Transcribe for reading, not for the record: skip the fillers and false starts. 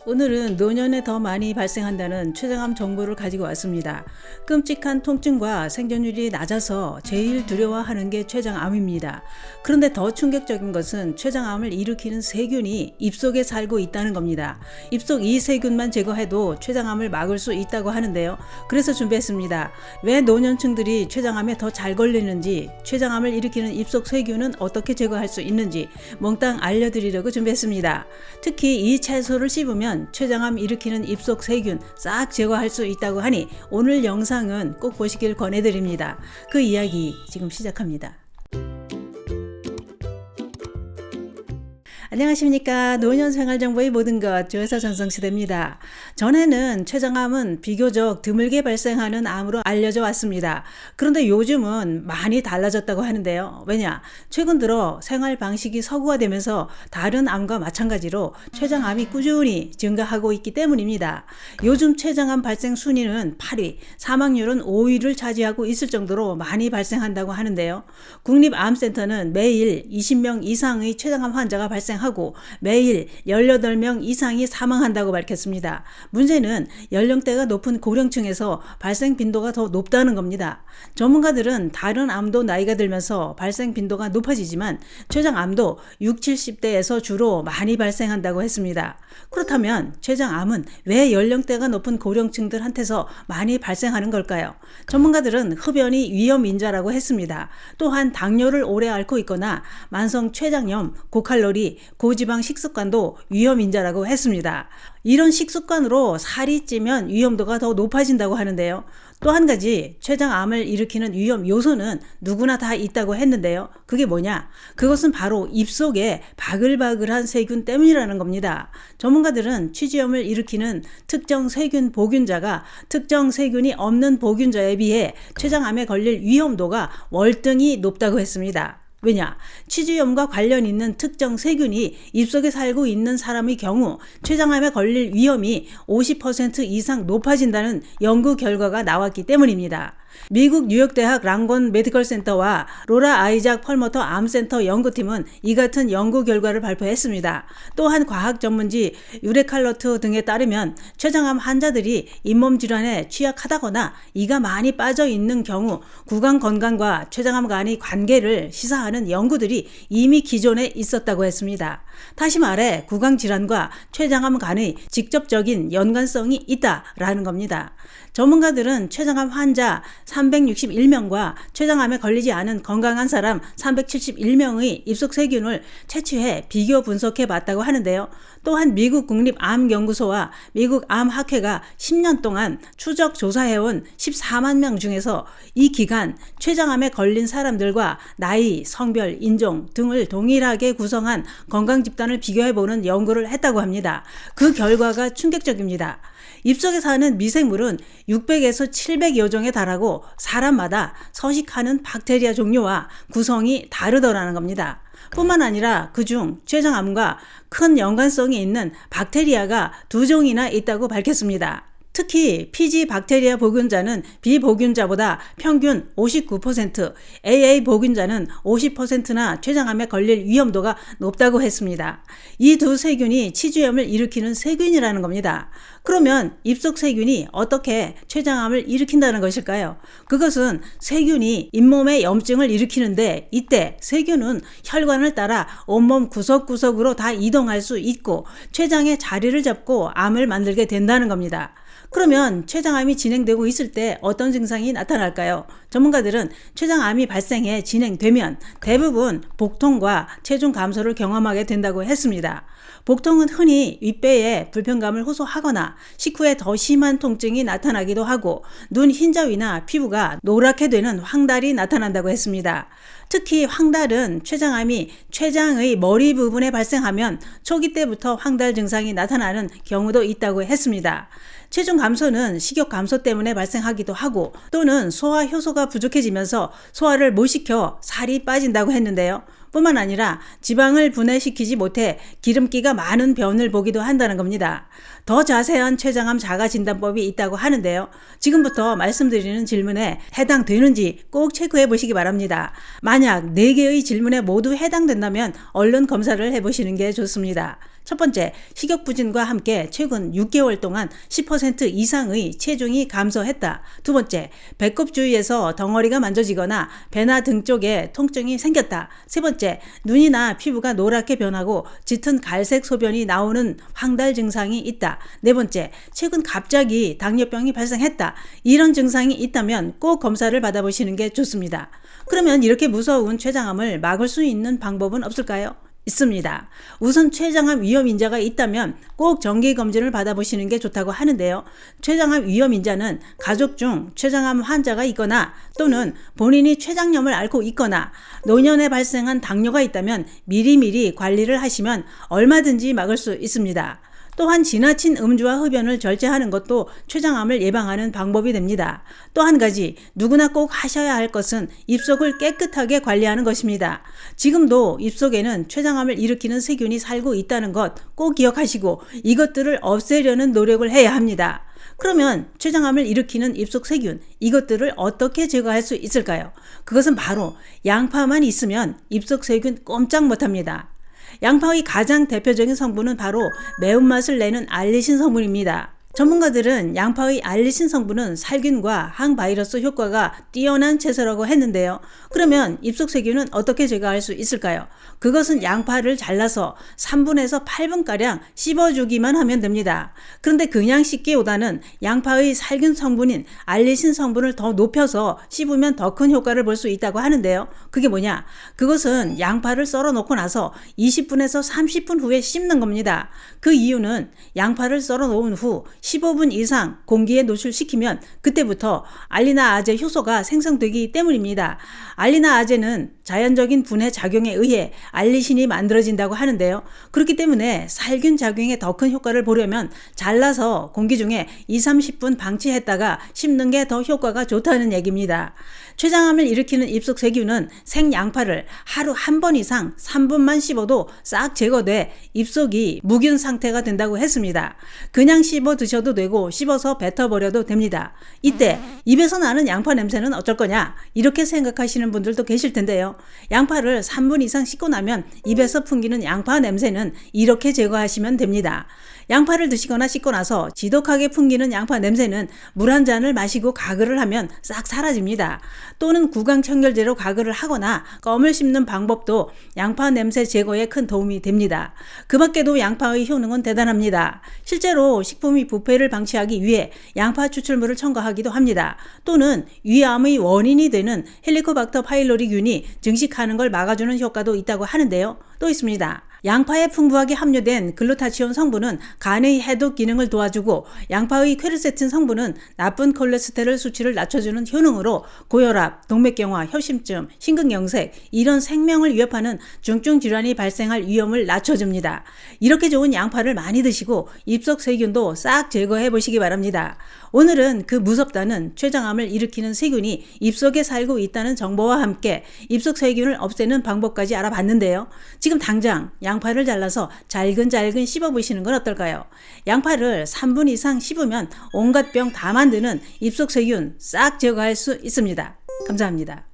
오늘은 노년에 더 많이 발생한다는 췌장암 정보를 가지고 왔습니다. 끔찍한 통증과 생존율이 낮아서 제일 두려워하는 게 췌장암입니다. 그런데 더 충격적인 것은 췌장암을 일으키는 세균이 입속에 살고 있다는 겁니다. 입속 이 세균만 제거해도 췌장암을 막을 수 있다고 하는데요. 그래서 준비했습니다. 왜 노년층들이 췌장암에 더 잘 걸리는지, 췌장암을 일으키는 입속 세균은 어떻게 제거할 수 있는지 몽땅 알려드리려고 준비했습니다. 특히 이 채소를 씹으면 췌장암 일으키는 입속 세균 싹 제거할 수 있다고 하니 오늘 영상은 꼭 보시길 권해드립니다. 그 이야기 지금 시작합니다. 안녕하십니까. 노년생활정보의 모든 것 조여사 전성시대입니다. 전에는 췌장암은 비교적 드물게 발생하는 암으로 알려져 왔습니다. 그런데 요즘은 많이 달라졌다고 하는데요. 왜냐? 최근 들어 생활 방식이 서구화되면서 다른 암과 마찬가지로 췌장암이 꾸준히 증가하고 있기 때문입니다. 요즘 췌장암 발생 순위는 8위, 사망률은 5위를 차지하고 있을 정도로 많이 발생한다고 하는데요. 국립암센터는 매일 20명 이상의 췌장암 환자가 발생하고 매일 18명 이상이 사망한다고 밝혔습니다. 문제는 연령대가 높은 고령층에서 발생 빈도가 더 높다는 겁니다. 전문가들은 다른 암도 나이가 들면서 발생 빈도가 높아지지만 췌장암도 60, 70대에서 주로 많이 발생한다고 했습니다. 그렇다면 췌장암은 왜 연령대가 높은 고령층들한테서 많이 발생하는 걸까요? 전문가들은 흡연이 위험인자라고 했습니다. 또한 당뇨를 오래 앓고 있거나 만성 췌장염, 고칼로리, 고지방 식습관도 위험인자라고 했습니다. 이런 식습관으로 살이 찌면 위험도가 더 높아진다고 하는데요. 또 한 가지 췌장암을 일으키는 위험 요소는 누구나 다 있다고 했는데요. 그게 뭐냐? 그것은 바로 입속에 바글바글한 세균 때문이라는 겁니다. 전문가들은 취지염을 일으키는 특정 세균 보균자가 특정 세균이 없는 보균자에 비해 췌장암에 걸릴 위험도가 월등히 높다고 했습니다. 왜냐? 치주염과 관련 있는 특정 세균이 입속에 살고 있는 사람의 경우 췌장암에 걸릴 위험이 50% 이상 높아진다는 연구 결과가 나왔기 때문입니다. 미국 뉴욕대학 랑건 메디컬 센터와 로라 아이작 펄머터 암센터 연구팀은 이 같은 연구 결과를 발표했습니다. 또한 과학 전문지 유레칼러트 등에 따르면 췌장암 환자들이 잇몸 질환에 취약하다거나 이가 많이 빠져 있는 경우 구강 건강과 췌장암 간의 관계를 시사하는 연구들이 이미 기존에 있었다고 했습니다. 다시 말해 구강 질환과 췌장암 간의 직접적인 연관성이 있다라는 겁니다. 전문가들은 췌장암 환자 361명과 췌장암에 걸리지 않은 건강한 사람 371명의 입속 세균을 채취해 비교 분석해 봤다고 하는데요. 또한 미국 국립암연구소와 미국 암학회가 10년 동안 추적 조사해온 14만 명 중에서 이 기간 췌장암에 걸린 사람들과 나이, 성별, 인종 등을 동일하게 구성한 건강 집단을 비교해보는 연구를 했다고 합니다. 그 결과가 충격적입니다. 입속에 사는 미생물은 600에서 700여 종에 달하고 사람마다 서식하는 박테리아 종류와 구성이 다르더라는 겁니다. 뿐만 아니라 그중 췌장암과 큰 연관성이 있는 박테리아가 2종이나 있다고 밝혔습니다. 특히 피지 박테리아 보균자는 비보균자보다 평균 59%, AA 보균자는 50%나 췌장암에 걸릴 위험도가 높다고 했습니다. 이 두 세균이 치주염을 일으키는 세균이라는 겁니다. 그러면 입속 세균이 어떻게 췌장암을 일으킨다는 것일까요? 그것은 세균이 잇몸에 염증을 일으키는데 이때 세균은 혈관을 따라 온몸 구석구석으로 다 이동할 수 있고 췌장에 자리를 잡고 암을 만들게 된다는 겁니다. 그러면 췌장암이 진행되고 있을 때 어떤 증상이 나타날까요? 전문가들은 췌장암이 발생해 진행되면 대부분 복통과 체중 감소를 경험하게 된다고 했습니다. 복통은 흔히 윗배에 불편감을 호소하거나 식후에 더 심한 통증이 나타나기도 하고 눈 흰자위나 피부가 노랗게 되는 황달이 나타난다고 했습니다. 특히 황달은 췌장암이 췌장의 머리 부분에 발생하면 초기 때부터 황달 증상이 나타나는 경우도 있다고 했습니다. 체중 감소는 식욕 감소 때문에 발생하기도 하고 또는 소화 효소가 부족해지면서 소화를 못 시켜 살이 빠진다고 했는데요. 뿐만 아니라 지방을 분해시키지 못해 기름기가 많은 변을 보기도 한다는 겁니다. 더 자세한 췌장암 자가진단법이 있다고 하는데요. 지금부터 말씀드리는 질문에 해당되는지 꼭 체크해 보시기 바랍니다. 만약 4개의 질문에 모두 해당된다면 얼른 검사를 해보시는 게 좋습니다. 첫 번째, 식욕부진과 함께 최근 6개월 동안 10% 이상의 체중이 감소했다. 두 번째, 배꼽 주위에서 덩어리가 만져지거나 배나 등 쪽에 통증이 생겼다. 세 번째, 눈이나 피부가 노랗게 변하고 짙은 갈색 소변이 나오는 황달 증상이 있다. 네 번째, 최근 갑자기 당뇨병이 발생했다. 이런 증상이 있다면 꼭 검사를 받아보시는 게 좋습니다. 그러면 이렇게 무서운 췌장암을 막을 수 있는 방법은 없을까요? 있습니다. 우선 췌장암 위험 인자가 있다면 꼭 정기검진을 받아보시는 게 좋다고 하는데요. 췌장암 위험 인자는 가족 중 췌장암 환자가 있거나 또는 본인이 췌장염을 앓고 있거나 노년에 발생한 당뇨가 있다면 미리미리 관리를 하시면 얼마든지 막을 수 있습니다. 또한 지나친 음주와 흡연을 절제하는 것도 췌장암을 예방하는 방법이 됩니다. 또 한 가지 누구나 꼭 하셔야 할 것은 입속을 깨끗하게 관리하는 것입니다. 지금도 입속에는 췌장암을 일으키는 세균이 살고 있다는 것 꼭 기억하시고 이것들을 없애려는 노력을 해야 합니다. 그러면 췌장암을 일으키는 입속 세균, 이것들을 어떻게 제거할 수 있을까요? 그것은 바로 양파만 있으면 입속 세균 꼼짝 못합니다. 양파의 가장 대표적인 성분은 바로 매운맛을 내는 알리신 성분입니다. 전문가들은 양파의 알리신 성분은 살균과 항바이러스 효과가 뛰어난 채소라고 했는데요. 그러면 입속 세균은 어떻게 제거할 수 있을까요? 그것은 양파를 잘라서 3분에서 8분가량 씹어주기만 하면 됩니다. 그런데 그냥 씹기보다는 양파의 살균 성분인 알리신 성분을 더 높여서 씹으면 더 큰 효과를 볼 수 있다고 하는데요. 그게 뭐냐? 그것은 양파를 썰어 놓고 나서 20분에서 30분 후에 씹는 겁니다. 그 이유는 양파를 썰어 놓은 후 15분 이상 공기에 노출시키면 그때부터 알리나아제 효소가 생성되기 때문입니다. 알리나아제는 자연적인 분해 작용에 의해 알리신이 만들어진다고 하는데요. 그렇기 때문에 살균 작용에 더 큰 효과를 보려면 잘라서 공기 중에 20-30분 방치했다가 씹는 게 더 효과가 좋다는 얘기입니다. 췌장암을 일으키는 입속 세균은 생양파를 하루 한 번 이상 3분만 씹어도 싹 제거돼 입속이 무균 상태가 된다고 했습니다. 그냥 씹어 드셔도 되고 씹어서 뱉어버려도 됩니다. 이때 입에서 나는 양파 냄새는 어쩔 거냐? 이렇게 생각하시는 분들도 계실 텐데요. 양파를 3분 이상 씹고 나면 입에서 풍기는 양파 냄새는 이렇게 제거하시면 됩니다. 양파를 드시거나 씻고 나서 지독하게 풍기는 양파 냄새는 물 한 잔을 마시고 가글을 하면 싹 사라집니다. 또는 구강청결제로 가글을 하거나 껌을 씹는 방법도 양파 냄새 제거에 큰 도움이 됩니다. 그 밖에도 양파의 효능은 대단합니다. 실제로 식품의 부패를 방치하기 위해 양파 추출물을 첨가하기도 합니다. 또는 위암의 원인이 되는 헬리코박터 파일로리균이 증식하는 걸 막아주는 효과도 있다고 하는데요. 또 있습니다. 양파에 풍부하게 함유된 글루타치온 성분은 간의 해독 기능을 도와주고 양파의 퀘르세틴 성분은 나쁜 콜레스테롤 수치를 낮춰주는 효능으로 고혈압, 동맥경화, 협심증, 심근경색 이런 생명을 위협하는 중증 질환이 발생할 위험을 낮춰줍니다. 이렇게 좋은 양파를 많이 드시고 입속 세균도 싹 제거해 보시기 바랍니다. 오늘은 그 무섭다는 췌장암을 일으키는 세균이 입속에 살고 있다는 정보와 함께 입속 세균을 없애는 방법까지 알아봤는데요. 지금 당장 양파를 잘라서 잘근잘근 씹어보시는 건 어떨까요? 양파를 3분 이상 씹으면 온갖 병 다 만드는 입속 세균 싹 제거할 수 있습니다. 감사합니다.